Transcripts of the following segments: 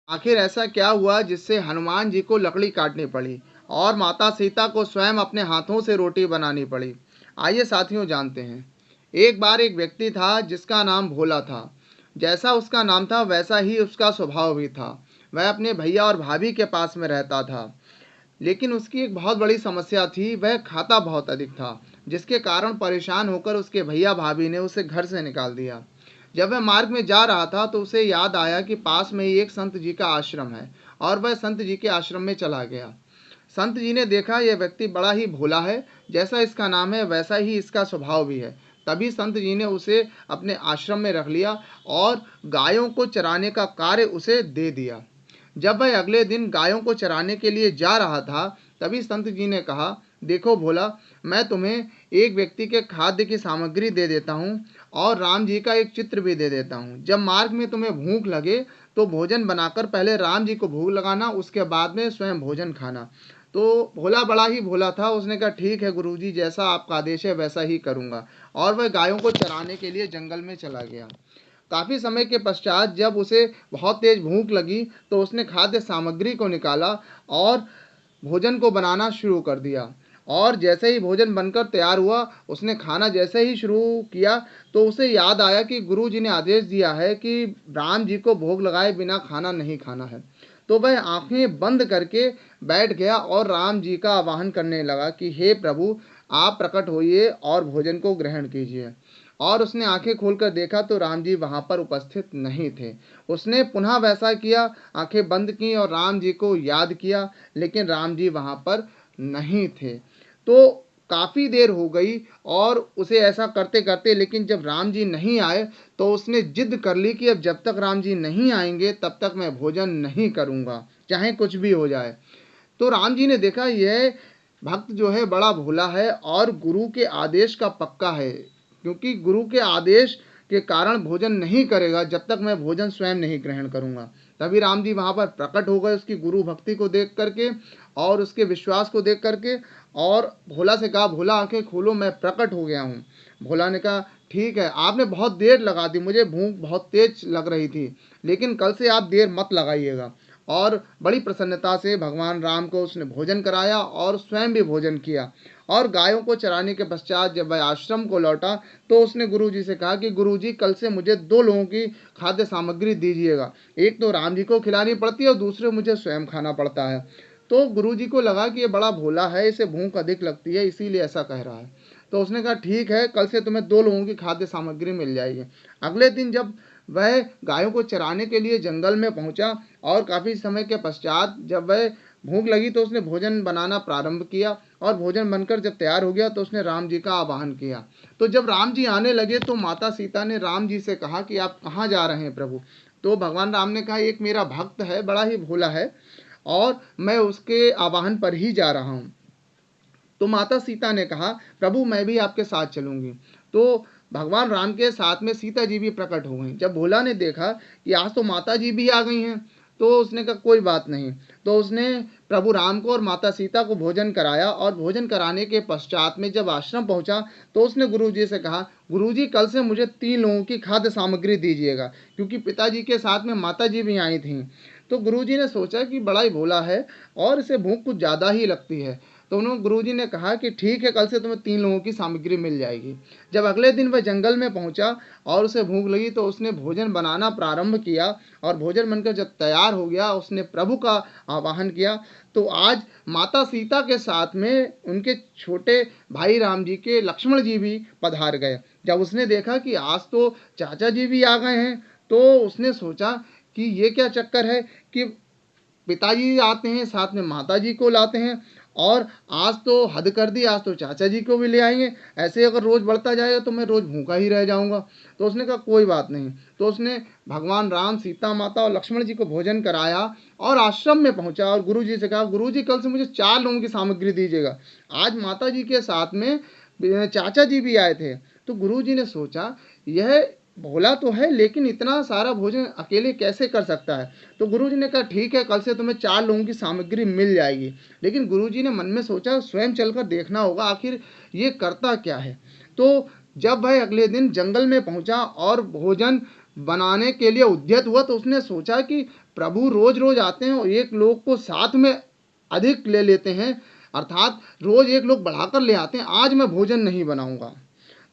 आखिर ऐसा क्या हुआ जिससे हनुमान जी को लकड़ी काटनी पड़ी और माता सीता को स्वयं अपने हाथों से रोटी बनानी पड़ी? आइए साथियों जानते हैं। एक बार एक व्यक्ति था जिसका नाम भोला था। जैसा उसका नाम था वैसा ही उसका स्वभाव भी था। वह अपने भैया और भाभी के पास में रहता था। लेकिन उसकी एक बहुत बड़ी समस्या थी, वह खाता बहुत अधिक था, जिसके कारण परेशान होकर उसके भैया भाभी ने उसे घर से निकाल दिया। जब वह मार्ग में जा रहा था तो उसे याद आया कि पास में ही एक संत जी का आश्रम है और वह संत जी के आश्रम में चला गया। संत जी ने देखा यह व्यक्ति बड़ा ही भोला है, जैसा इसका नाम है वैसा ही इसका स्वभाव भी है। तभी संत जी ने उसे अपने आश्रम में रख लिया और गायों को चराने का कार्य उसे दे दिया। जब वह अगले दिन गायों को चराने के लिए जा रहा था, तभी संत जी ने कहा, देखो भोला, मैं तुम्हें एक व्यक्ति के खाद्य की सामग्री दे देता हूँ और राम जी का एक चित्र भी दे देता हूँ। जब मार्ग में तुम्हें भूख लगे तो भोजन बनाकर पहले राम जी को भूख लगाना, उसके बाद में स्वयं भोजन खाना। तो भोला बड़ा ही भोला था, उसने कहा ठीक है गुरुजी, जैसा आपका आदेश है वैसा ही करूँगा। और वह गायों को चराने के लिए जंगल में चला गया। काफी समय के पश्चात जब उसे बहुत तेज भूख लगी तो उसने खाद्य सामग्री को निकाला और भोजन को बनाना शुरू कर दिया। और जैसे ही भोजन बनकर तैयार हुआ, उसने खाना जैसे ही शुरू किया तो उसे याद आया कि गुरु जी ने आदेश दिया है कि राम जी को भोग लगाए बिना खाना नहीं खाना है। तो वह आंखें बंद करके बैठ गया और राम जी का आवाहन करने लगा कि हे प्रभु, आप प्रकट होइए और भोजन को ग्रहण कीजिए। और उसने आंखें खोलकर देखा तो राम जी वहां पर उपस्थित नहीं थे। उसने पुनः वैसा किया, आंखें बंद की और राम जी को याद किया, लेकिन राम जी वहां पर नहीं थे। तो काफी देर हो गई और उसे ऐसा करते करते, लेकिन जब राम जी नहीं आए तो उसने जिद कर ली कि अब जब तक राम जी नहीं आएंगे तब तक मैं भोजन नहीं करूंगा, चाहे कुछ भी हो जाए। तो राम जी ने देखा यह भक्त जो है बड़ा भोला है और गुरु के आदेश का पक्का है, क्योंकि गुरु के आदेश के कारण भोजन नहीं करेगा जब तक मैं भोजन स्वयं नहीं ग्रहण करूंगा। तभी राम जी वहां पर प्रकट हो गए उसकी गुरु भक्ति को देख करके और उसके विश्वास को देख करके। और भोला से कहा, भोला आंखें खोलो, मैं प्रकट हो गया हूँ। भोला ने कहा, ठीक है, आपने बहुत देर लगा दी, मुझे भूख बहुत तेज लग रही थी, लेकिन कल से आप देर मत लगाइएगा। और बड़ी प्रसन्नता से भगवान राम को उसने भोजन कराया और स्वयं भी भोजन किया। और गायों को चराने के पश्चात जब वह आश्रम को लौटा तो उसने गुरु जी से कहा कि गुरु जी, कल से मुझे दो लोगों की खाद्य सामग्री दीजिएगा, एक तो राम जी को खिलानी पड़ती है और दूसरे मुझे स्वयं खाना पड़ता है। तो गुरु जी को लगा कि ये बड़ा भोला है, इसे भूख अधिक लगती है, इसीलिए ऐसा कह रहा है। तो उसने कहा ठीक है, कल से तुम्हें दो लोगों की खाद्य सामग्री मिल जाएगी। अगले दिन जब वह गायों को चराने के लिए जंगल में पहुंचा और काफी समय के पश्चात जब वह भूख लगी तो उसने भोजन बनाना प्रारंभ किया। और भोजन बनकर जब तैयार हो गया तो उसने राम जी का आवाहन किया। तो जब राम जी आने लगे तो माता सीता ने राम जी से कहा कि आप कहाँ जा रहे हैं प्रभु? तो भगवान राम ने कहा, एक मेरा भक्त है, बड़ा ही भोला है और मैं उसके आवाहन पर ही जा रहा हूँ। तो माता सीता ने कहा, प्रभु मैं भी आपके साथ चलूंगी। तो भगवान राम के साथ में सीता जी भी प्रकट हो गई। जब भोला ने देखा कि आज तो माता जी भी आ गई हैं, तो उसने कहा कोई बात नहीं। तो उसने प्रभु राम को और माता सीता को भोजन कराया और भोजन कराने के पश्चात में जब आश्रम पहुंचा तो उसने गुरु जी से कहा, गुरु जी कल से मुझे 3 लोगों की खाद्य सामग्री दीजिएगा, क्योंकि पिताजी के साथ में माता जी भी आई थी। तो गुरु जी ने सोचा कि बड़ा ही भोला है और इसे भूख कुछ ज़्यादा ही लगती है। तो उन्होंने गुरुजी ने कहा कि ठीक है, कल से तुम्हें 3 लोगों की सामग्री मिल जाएगी। जब अगले दिन वह जंगल में पहुंचा और उसे भूख लगी तो उसने भोजन बनाना प्रारंभ किया। और भोजन बनकर जब तैयार हो गया उसने प्रभु का आवाहन किया। तो आज माता सीता के साथ में उनके छोटे भाई राम जी के लक्ष्मण जी भी पधार गए। जब उसने देखा कि आज तो चाचा जी भी आ गए हैं तो उसने सोचा कि ये क्या चक्कर है कि पिताजी आते हैं साथ में माता जी को लाते हैं और आज तो हद कर दी, आज तो चाचा जी को भी ले आएंगे। ऐसे अगर रोज बढ़ता जाएगा तो मैं रोज भूखा ही रह जाऊंगा। तो उसने कहा कोई बात नहीं। तो उसने भगवान राम, सीता माता और लक्ष्मण जी को भोजन कराया और आश्रम में पहुंचा और गुरु जी से कहा, गुरु जी कल से मुझे 4 लोगों की सामग्री दीजिएगा। आज माता जी के साथ में चाचा जी भी आए थे। तो गुरु जी ने सोचा यह भोला तो है लेकिन इतना सारा भोजन अकेले कैसे कर सकता है। तो गुरुजी ने कहा ठीक है, कल से तुम्हें 4 लोगों की सामग्री मिल जाएगी। लेकिन गुरुजी ने मन में सोचा स्वयं चलकर देखना होगा आखिर ये करता क्या है। तो जब वह अगले दिन जंगल में पहुंचा और भोजन बनाने के लिए उद्यत हुआ तो उसने सोचा कि प्रभु रोज रोज आते हैं और एक लोग को साथ में अधिक ले लेते हैं, अर्थात रोज एक लोग बढ़ाकर ले आते हैं, आज मैं भोजन नहीं बनाऊंगा।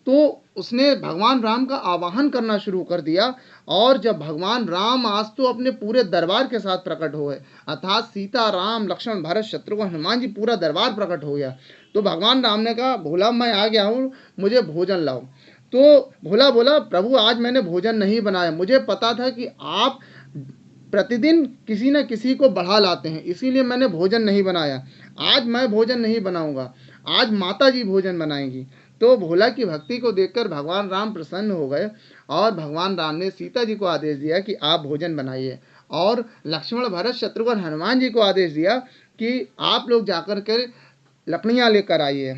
तो उसने भगवान राम का आवाहन करना शुरू कर दिया। और जब भगवान राम आज तो अपने पूरे दरबार के साथ प्रकट हुए, अर्थात सीता, राम, लक्ष्मण, भरत, शत्रुघ्न, हनुमान जी, पूरा दरबार प्रकट हो गया। तो भगवान राम ने कहा, भोला मैं आ गया हूँ, मुझे भोजन लाओ। तो भोला बोला, प्रभु आज मैंने भोजन नहीं बनाया, मुझे पता था कि आप प्रतिदिन किसी न किसी को बढ़ा लाते हैं, इसीलिए मैंने भोजन नहीं बनाया। आज मैं भोजन नहीं बनाऊंगा, आज माता जी भोजन बनाएंगी। तो भोला की भक्ति को देखकर भगवान राम प्रसन्न हो गए और भगवान राम ने सीता जी को आदेश दिया कि आप भोजन बनाइए, और लक्ष्मण, भरत, शत्रुघ्न, हनुमान जी को आदेश दिया कि आप लोग जाकर के लकड़ियाँ लेकर आइए।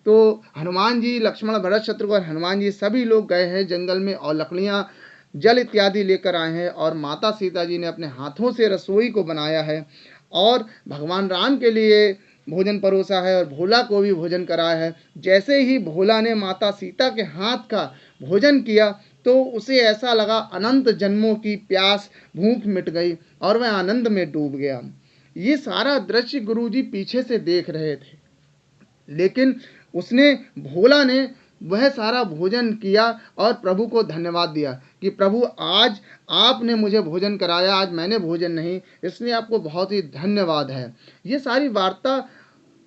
तो हनुमान जी, लक्ष्मण, भरत, शत्रुघ्न, हनुमान जी सभी लोग गए हैं जंगल में और लकड़ियाँ, जल इत्यादि लेकर आए हैं, और माता सीता जी ने अपने हाथों से रसोई को बनाया है और भगवान राम के लिए भोजन परोसा है और भोला को भी भोजन कराया है। जैसे ही भोला ने माता सीता के हाथ का भोजन किया तो उसे ऐसा लगा अनंत जन्मों की प्यास, भूख मिट गई और वह आनंद में डूब गया। ये सारा दृश्य गुरुजी पीछे से देख रहे थे, लेकिन भोला ने वह सारा भोजन किया और प्रभु को धन्यवाद दिया कि प्रभु आज आपने मुझे भोजन कराया, आज मैंने भोजन नहीं, इसलिए आपको बहुत ही धन्यवाद है। ये सारी वार्ता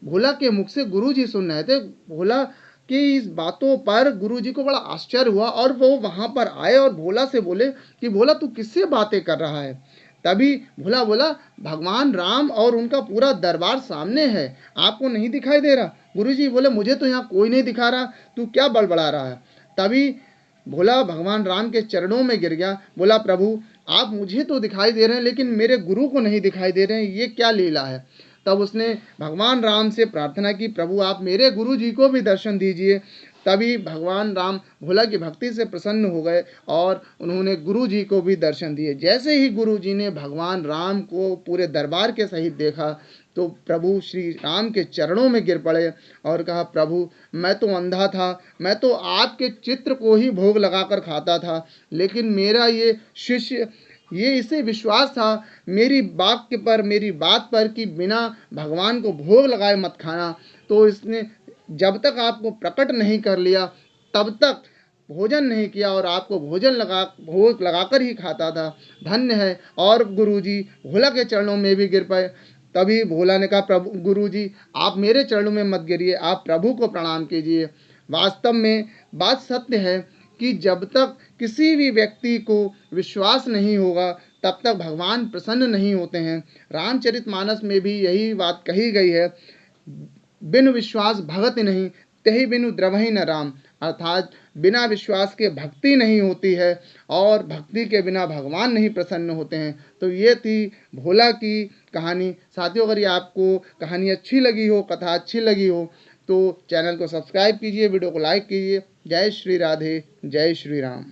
भोला के मुख से गुरुजी सुन रहे थे। भोला की इस बातों पर गुरुजी को बड़ा आश्चर्य हुआ और वो वहां पर आए और भोला से बोले कि भोला तू किससे बातें कर रहा है। तभी भोला बोला, भगवान राम और उनका पूरा दरबार सामने है, आपको नहीं दिखाई दे रहा। गुरुजी बोले, मुझे तो यहाँ कोई नहीं दिखा रहा, तू क्या बड़बड़ा रहा है। तभी भोला भगवान राम के चरणों में गिर गया, बोला, प्रभु आप मुझे तो दिखाई दे रहे हैं लेकिन मेरे गुरु को नहीं दिखाई दे रहे हैं, ये क्या लीला है। तब उसने भगवान राम से प्रार्थना की, प्रभु आप मेरे गुरु जी को भी दर्शन दीजिए। तभी भगवान राम भोला की भक्ति से प्रसन्न हो गए और उन्होंने गुरु जी को भी दर्शन दिए। जैसे ही गुरु जी ने भगवान राम को पूरे दरबार के सहित देखा तो प्रभु श्री राम के चरणों में गिर पड़े और कहा, प्रभु मैं तो अंधा था, मैं तो आपके चित्र को ही भोग लगाकर खाता था, लेकिन मेरा ये शिष्य, ये इसे विश्वास था मेरी बात पर कि बिना भगवान को भोग लगाए मत खाना, तो इसने जब तक आपको प्रकट नहीं कर लिया तब तक भोजन नहीं किया और आपको भोग लगाकर ही खाता था, धन्य है। और गुरुजी भोला के चरणों में भी गिर पड़े। तभी भोला ने कहा, प्रभु गुरुजी आप मेरे चरणों में मत गिरिए, आप प्रभु को प्रणाम कीजिए। वास्तव में बात सत्य है कि जब तक किसी भी व्यक्ति को विश्वास नहीं होगा तब तक भगवान प्रसन्न नहीं होते हैं। रामचरितमानस में भी यही बात कही गई है, बिन विश्वास भगत नहीं, तेहि बिनु द्रवहि न राम, अर्थात बिना विश्वास के भक्ति नहीं होती है और भक्ति के बिना भगवान नहीं प्रसन्न होते हैं। तो ये थी भोला की कहानी। साथियों, अगर ये आपको कहानी अच्छी लगी हो, कथा अच्छी लगी हो तो चैनल को सब्सक्राइब कीजिए, वीडियो को लाइक कीजिए। जय श्री राधे, जय श्री राम।